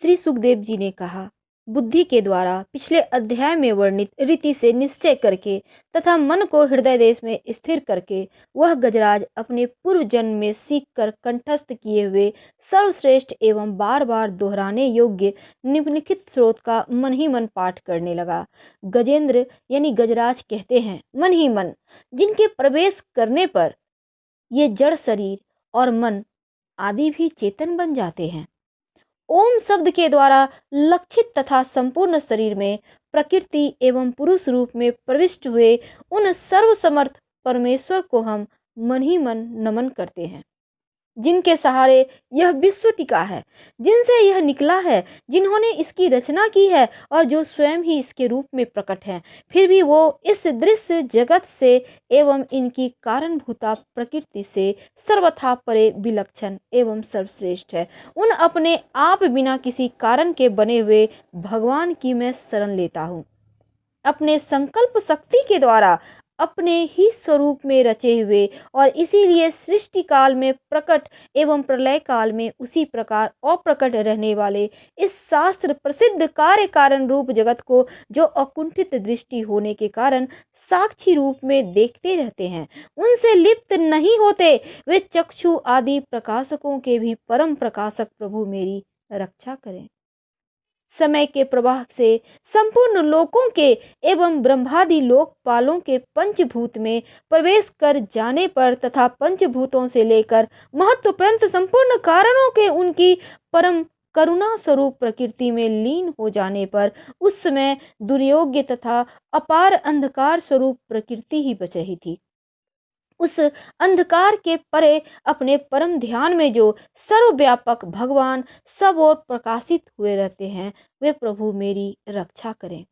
श्री सुखदेव जी ने कहा, बुद्धि के द्वारा पिछले अध्याय में वर्णित रीति से निश्चय करके तथा मन को हृदय देश में स्थिर करके वह गजराज अपने पूर्व जन्म में सीख कर कंठस्थ किए हुए सर्वश्रेष्ठ एवं बार बार दोहराने योग्य निम्नलिखित स्रोत का मन ही मन पाठ करने लगा। गजेंद्र यानी गजराज कहते हैं, मन ही मन जिनके प्रवेश करने पर ये जड़ शरीर और मन आदि भी चेतन बन जाते हैं। ओम शब्द के द्वारा लक्षित तथा संपूर्ण शरीर में प्रकृति एवं पुरुष रूप में प्रविष्ट हुए उन सर्वसमर्थ परमेश्वर को हम मन ही मन नमन करते हैं, जिनके सहारे यह विश्व टिका है, जिनसे यह निकला है, जिन्होंने इसकी रचना की है और जो स्वयं ही इसके रूप में प्रकट हैं। फिर भी वो इस दृश्य जगत से एवं इनकी कारणभूता प्रकृति से सर्वथा परे विलक्षण एवं सर्वश्रेष्ठ है। उन अपने आप बिना किसी कारण के बने हुए भगवान की मैं शरण लेता हूँ। अपने संकल्प शक्ति के द्वारा अपने ही स्वरूप में रचे हुए और इसीलिए सृष्टि काल में प्रकट एवं प्रलय काल में उसी प्रकार अप्रकट रहने वाले इस शास्त्र प्रसिद्ध कार्य कारण रूप जगत को जो अकुंठित दृष्टि होने के कारण साक्षी रूप में देखते रहते हैं, उनसे लिप्त नहीं होते, वे चक्षु आदि प्रकाशकों के भी परम प्रकाशक प्रभु मेरी रक्षा करें। समय के प्रवाह से संपूर्ण लोकों के एवं ब्रह्मादि लोकपालों के पंचभूत में प्रवेश कर जाने पर तथा पंचभूतों से लेकर महत्व पर्यंत संपूर्ण कारणों के उनकी परम करुणा स्वरूप प्रकृति में लीन हो जाने पर उस समय दुर्योग्य तथा अपार अंधकार स्वरूप प्रकृति ही बच रही थी। उस अंधकार के परे अपने परम ध्यान में जो सर्वव्यापक भगवान सब ओर प्रकाशित हुए रहते हैं, वे प्रभु मेरी रक्षा करें।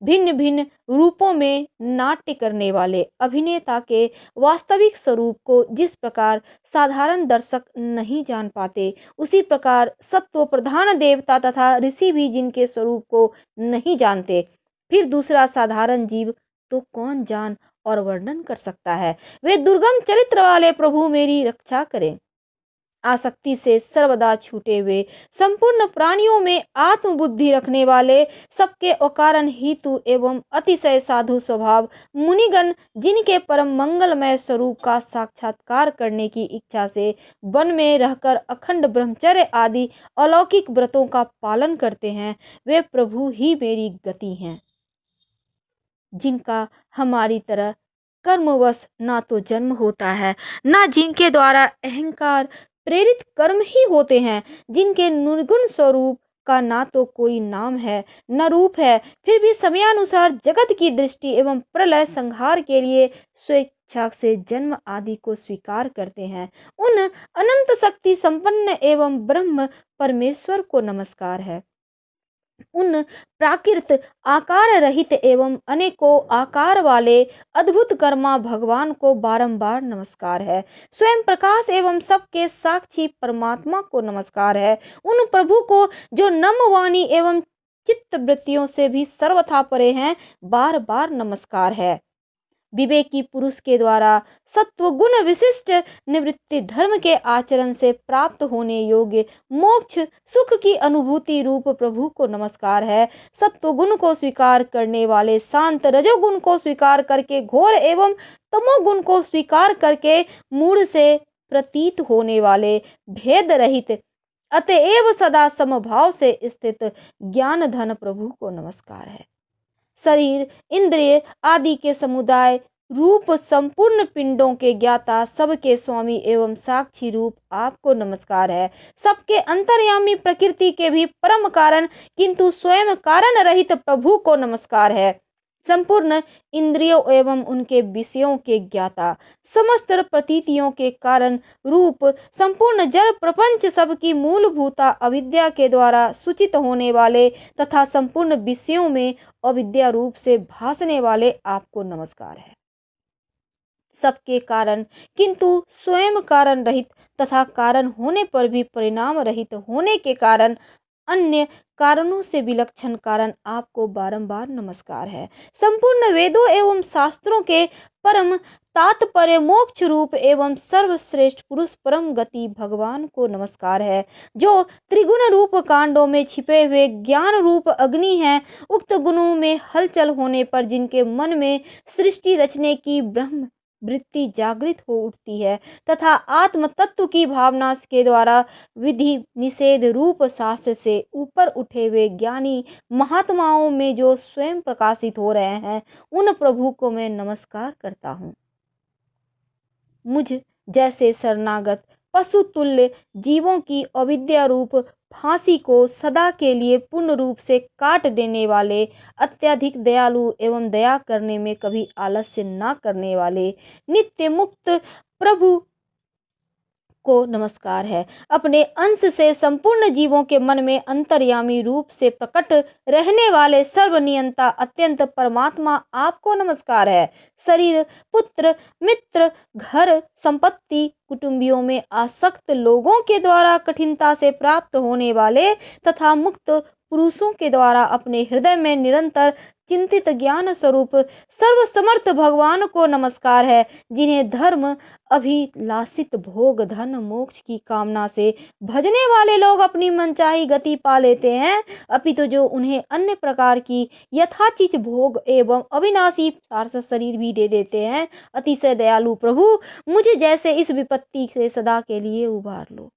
भिन्न भिन्न रूपों में नाट्य करने वाले अभिनेता के वास्तविक स्वरूप को जिस प्रकार साधारण दर्शक नहीं जान पाते, उसी प्रकार सत्व प्रधान देवता तथा ऋषि भी जिनके स्वरूप को नहीं जानते, फिर दूसरा साधारण जीव तो कौन जान और वर्णन कर सकता है। वे दुर्गम चरित्र वाले प्रभु मेरी रक्षा करें। आसक्ति से सर्वदा छूटे हुए संपूर्ण प्राणियों में आत्मबुद्धि रखने वाले सबके अकारण हेतु एवं अतिशय साधु स्वभाव मुनिगण जिनके परम मंगलमय स्वरूप का साक्षात्कार करने की इच्छा से वन में रहकर अखंड ब्रह्मचर्य आदि अलौकिक व्रतों का पालन करते हैं, वे प्रभु ही मेरी गति हैं। जिनका हमारी तरह कर्मवश ना तो जन्म होता है, ना जिनके द्वारा अहंकार प्रेरित कर्म ही होते हैं, जिनके निर्गुण स्वरूप का ना तो कोई नाम है न रूप है, फिर भी समयानुसार जगत की दृष्टि एवं प्रलय संहार के लिए स्वेच्छा से जन्म आदि को स्वीकार करते हैं, उन अनंत शक्ति संपन्न एवं ब्रह्म परमेश्वर को नमस्कार है। उन प्राकृत आकार रहित एवं अनेकों आकार वाले अद्भुत कर्मा भगवान को बारंबार नमस्कार है। स्वयं प्रकाश एवं सबके साक्षी परमात्मा को नमस्कार है। उन प्रभु को जो नम वाणी एवं चित्त वृत्तियों से भी सर्वथा परे हैं, बार बार नमस्कार है। विवेकी पुरुष के द्वारा सत्व गुण विशिष्ट निवृत्ति धर्म के आचरण से प्राप्त होने योग्य मोक्ष सुख की अनुभूति रूप प्रभु को नमस्कार है। सत्व गुण को स्वीकार करने वाले शांत, रजोगुण को स्वीकार करके घोर एवं तमोगुण को स्वीकार करके मूढ़ से प्रतीत होने वाले भेद रहित अतएव सदा समभाव से स्थित ज्ञान धन प्रभु को नमस्कार है। शरीर, इंद्रिय आदि के समुदाय रूप संपूर्ण पिंडों के ज्ञाता, सबके स्वामी एवं साक्षी रूप आपको नमस्कार है। सबके अंतर्यामी प्रकृति के भी परम कारण किंतु स्वयं कारण रहित प्रभु को नमस्कार है। संपूर्ण इंद्रियों एवं उनके विषयों के ज्ञाता, समस्त प्रतीतियों के कारण रूप संपूर्ण जड़ प्रपंच सबकी मूलभूता अविद्या के द्वारा सूचित होने वाले तथा संपूर्ण विषयों में अविद्या रूप से भासने वाले आपको नमस्कार है। सबके कारण किंतु स्वयं कारण रहित तथा कारण होने पर भी परिणाम रहित होने के कारण अन्य कारणों से विलक्षण कारण आपको बारंबार नमस्कार है। संपूर्ण वेदों एवं शास्त्रों के परम तात्पर्य मोक्ष रूप एवं सर्वश्रेष्ठ पुरुष परम गति भगवान को नमस्कार है, जो त्रिगुण रूप कांडों में छिपे हुए ज्ञान रूप अग्नि है। उक्त गुणों में हलचल होने पर जिनके मन में सृष्टि रचने की ब्रह्म वृत्ति जागृत हो उठती है तथा आत्म तत्व की भावना के द्वारा विधि निषेध रूप शास्त्र से ऊपर उठे हुए ज्ञानी महात्माओं में जो स्वयं प्रकाशित हो रहे हैं, उन प्रभु को मैं नमस्कार करता हूँ। मुझ जैसे शरणागत पशु तुल्य जीवों की अविद्या रूप फांसी को सदा के लिए पूर्ण रूप से काट देने वाले, अत्यधिक दयालु एवं दया करने में कभी आलस्य न करने वाले नित्य मुक्त प्रभु को नमस्कार है। अपने अंश से संपूर्ण जीवों के मन में अंतर्यामी रूप से प्रकट रहने वाले सर्वनियंता अत्यंत परमात्मा आपको नमस्कार है। शरीर, पुत्र, मित्र, घर, संपत्ति, कुटुंबियों में आसक्त लोगों के द्वारा कठिनता से प्राप्त होने वाले तथा मुक्त पुरुषों के द्वारा अपने हृदय में निरंतर चिंतित ज्ञान स्वरूप सर्वसमर्थ भगवान को नमस्कार है, जिन्हें धर्म अभिलाषित भोग धन मोक्ष की कामना से भजने वाले लोग अपनी मनचाही गति पा लेते हैं, अपितु जो उन्हें अन्य प्रकार की यथाचित भोग एवं अविनाशी पार्षद शरीर भी दे देते हैं। अतिशय दयालु प्रभु, मुझे जैसे इस विपत्ति से सदा के लिए उबार लो।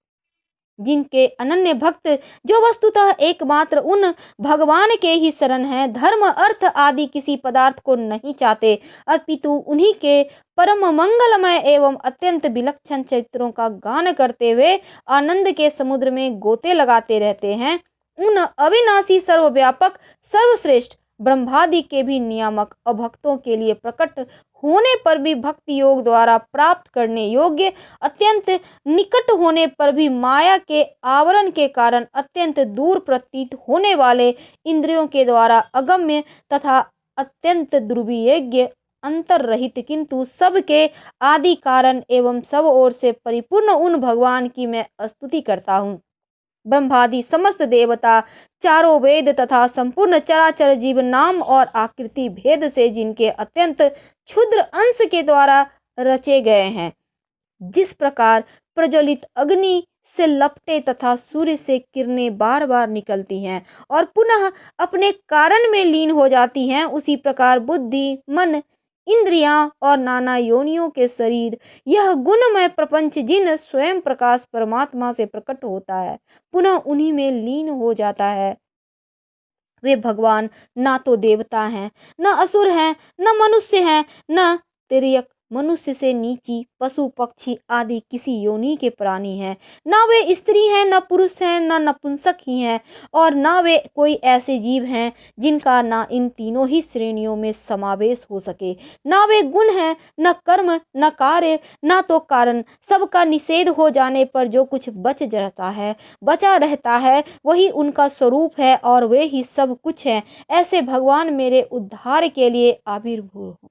जिनके अनन्य भक्त जो वस्तुतः एकमात्र उन भगवान के ही शरण हैं, धर्म अर्थ आदि किसी पदार्थ को नहीं चाहते, अपितु उन्हीं के परम मंगलमय एवं अत्यंत विलक्षण चरित्रों का गान करते हुए आनंद के समुद्र में गोते लगाते रहते हैं, उन अविनाशी सर्वव्यापक सर्वश्रेष्ठ ब्रह्मादि के भी नियामक अभक्तों के लिए प्रकट होने पर भी भक्ति योग द्वारा प्राप्त करने योग्य, अत्यंत निकट होने पर भी माया के आवरण के कारण अत्यंत दूर प्रतीत होने वाले, इंद्रियों के द्वारा अगम्य तथा अत्यंत दुर्विज्ञ अंतर रहित किंतु सबके आदि कारण एवं सब ओर से परिपूर्ण उन भगवान की मैं स्तुति करता हूँ। ब्रह्मादि समस्त देवता, चारों वेद तथा संपूर्ण चराचर जीव नाम और आकृति भेद से जिनके अत्यंत क्षुद्र अंश के द्वारा रचे गए हैं, जिस प्रकार प्रज्वलित अग्नि से लपटे तथा सूर्य से किरणें बार बार निकलती हैं और पुनः अपने कारण में लीन हो जाती हैं, उसी प्रकार बुद्धि, मन, इंद्रियां और नाना योनियों के शरीर, यह गुणमय प्रपंच जिन स्वयं प्रकाश परमात्मा से प्रकट होता है, पुनः उन्हीं में लीन हो जाता है। वे भगवान ना तो देवता हैं, न असुर हैं, न मनुष्य हैं, न तिर्यक मनुष्य से नीची पशु पक्षी आदि किसी योनि के प्राणी हैं, ना वे स्त्री हैं, न पुरुष हैं, न नपुंसक ही हैं, और ना वे कोई ऐसे जीव हैं जिनका ना इन तीनों ही श्रेणियों में समावेश हो सके। ना वे गुण हैं, न कर्म, न कार्य, ना तो कारण। सबका निषेध हो जाने पर जो कुछ बचा रहता है वही उनका स्वरूप है और वे ही सब कुछ हैं। ऐसे भगवान मेरे उद्धार के लिए आविर्भूत हो।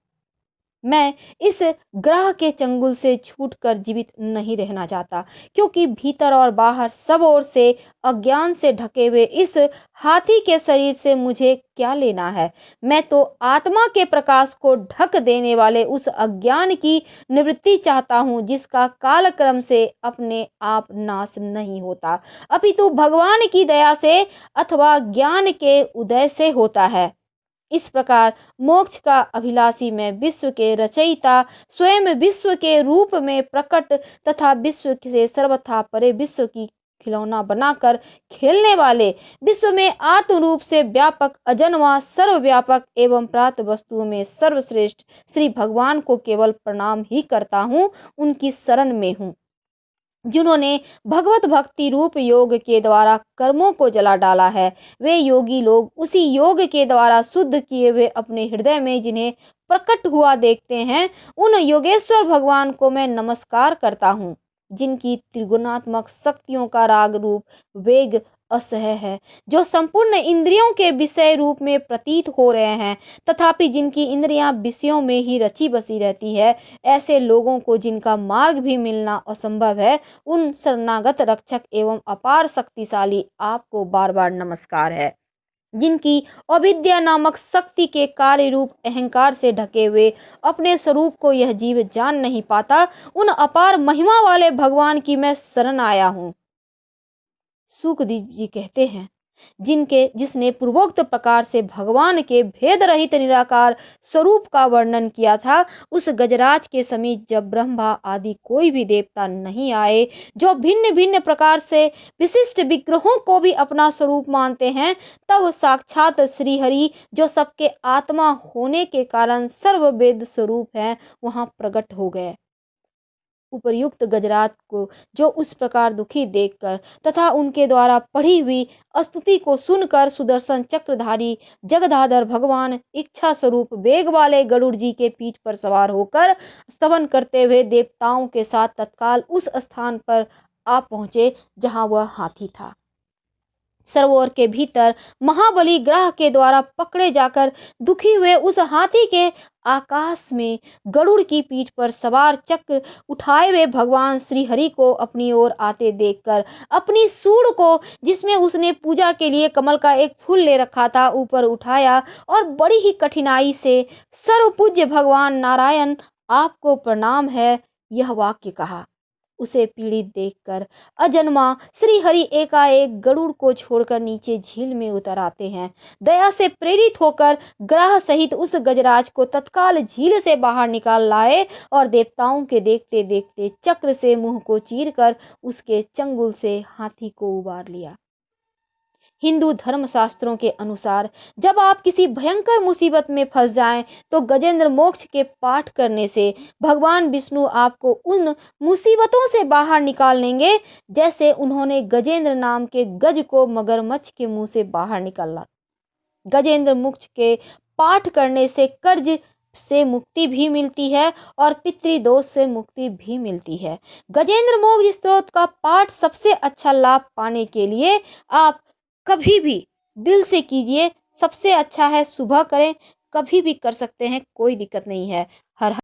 मैं इस ग्रह के चंगुल से छूटकर जीवित नहीं रहना चाहता, क्योंकि भीतर और बाहर सब ओर से अज्ञान से ढके हुए इस हाथी के शरीर से मुझे क्या लेना है। मैं तो आत्मा के प्रकाश को ढक देने वाले उस अज्ञान की निवृत्ति चाहता हूँ, जिसका कालक्रम से अपने आप नाश नहीं होता, अपितु भगवान की दया से अथवा ज्ञान के उदय से होता है। इस प्रकार मोक्ष का अभिलाषी मैं विश्व के रचयिता, स्वयं विश्व के रूप में प्रकट तथा विश्व से सर्वथा परे विश्व की खिलौना बनाकर खेलने वाले, विश्व में आत्म रूप से व्यापक, अजन्मा, सर्वव्यापक एवं प्राप्त वस्तुओं में सर्वश्रेष्ठ श्री भगवान को केवल प्रणाम ही करता हूँ। उनकी शरण में हूँ, जिन्होंने भगवत भक्ति रूप योग के द्वारा कर्मों को जला डाला है। वे योगी लोग उसी योग के द्वारा शुद्ध किए हुए अपने हृदय में जिन्हें प्रकट हुआ देखते हैं, उन योगेश्वर भगवान को मैं नमस्कार करता हूँ, जिनकी त्रिगुणात्मक शक्तियों का राग रूप वेग असह्य है, जो संपूर्ण इंद्रियों के विषय रूप में प्रतीत हो रहे हैं, तथापि जिनकी इंद्रियां विषयों में ही रची बसी रहती है, ऐसे लोगों को जिनका मार्ग भी मिलना असंभव है, उन शरणागत रक्षक एवं अपार शक्तिशाली आपको बार बार नमस्कार है, जिनकी अविद्या नामक शक्ति के कार्य रूप अहंकार से ढके हुए अपने स्वरूप को यह जीव जान नहीं पाता। उन अपार महिमा वाले भगवान की मैं शरण आया हूँ। सुखदेव जी कहते हैं, जिसने पूर्वोक्त प्रकार से भगवान के भेद रहित निराकार स्वरूप का वर्णन किया था, उस गजराज के समीप जब ब्रह्मा आदि कोई भी देवता नहीं आए, जो भिन्न भिन्न प्रकार से विशिष्ट विग्रहों को भी अपना स्वरूप मानते हैं, तब साक्षात श्री हरि, जो सबके आत्मा होने के कारण सर्ववेद स्वरूप है, वहां प्रकट हो गए। उपर्युक्त गजराज को जो उस प्रकार दुखी देखकर तथा उनके द्वारा पढ़ी हुई स्तुति को सुनकर सुदर्शन चक्रधारी जगदाधर भगवान इच्छा स्वरूप वेग वाले गरुड़ जी के पीठ पर सवार होकर स्तवन करते हुए देवताओं के साथ तत्काल उस स्थान पर आ पहुंचे जहां वह हाथी था। सरोवर के भीतर महाबली ग्रह के द्वारा पकड़े जाकर दुखी हुए उस हाथी के आकाश में गरुड़ की पीठ पर सवार चक्र उठाए हुए भगवान श्री हरि को अपनी ओर आते देखकर अपनी सूंड को, जिसमें उसने पूजा के लिए कमल का एक फूल ले रखा था, ऊपर उठाया और बड़ी ही कठिनाई से सर्वपूज्य भगवान नारायण आपको प्रणाम है, यह वाक्य कहा। उसे पीड़ित देखकर अजन्मा श्री हरि एकाएक गरुड़ को छोड़कर नीचे झील में उतर आते हैं। दया से प्रेरित होकर ग्रह सहित उस गजराज को तत्काल झील से बाहर निकाल लाए और देवताओं के देखते देखते चक्र से मुंह को चीरकर उसके चंगुल से हाथी को उबार लिया। हिंदू धर्म शास्त्रों के अनुसार जब आप किसी भयंकर मुसीबत में फंस जाएं, तो गजेंद्र मोक्ष के पाठ करने से भगवान विष्णु आपको उन मुसीबतों से बाहर निकाल लेंगे, जैसे उन्होंने गजेंद्र नाम के गज को मगरमच्छ के मुंह से बाहर निकाला। गजेंद्र मोक्ष के पाठ करने से कर्ज से मुक्ति भी मिलती है और पितृदोष से मुक्ति भी मिलती है। गजेंद्र मोक्ष स्तोत्र का पाठ सबसे अच्छा लाभ पाने के लिए आप कभी भी दिल से कीजिए। सबसे अच्छा है सुबह करें, कभी भी कर सकते हैं, कोई दिक्कत नहीं है। हर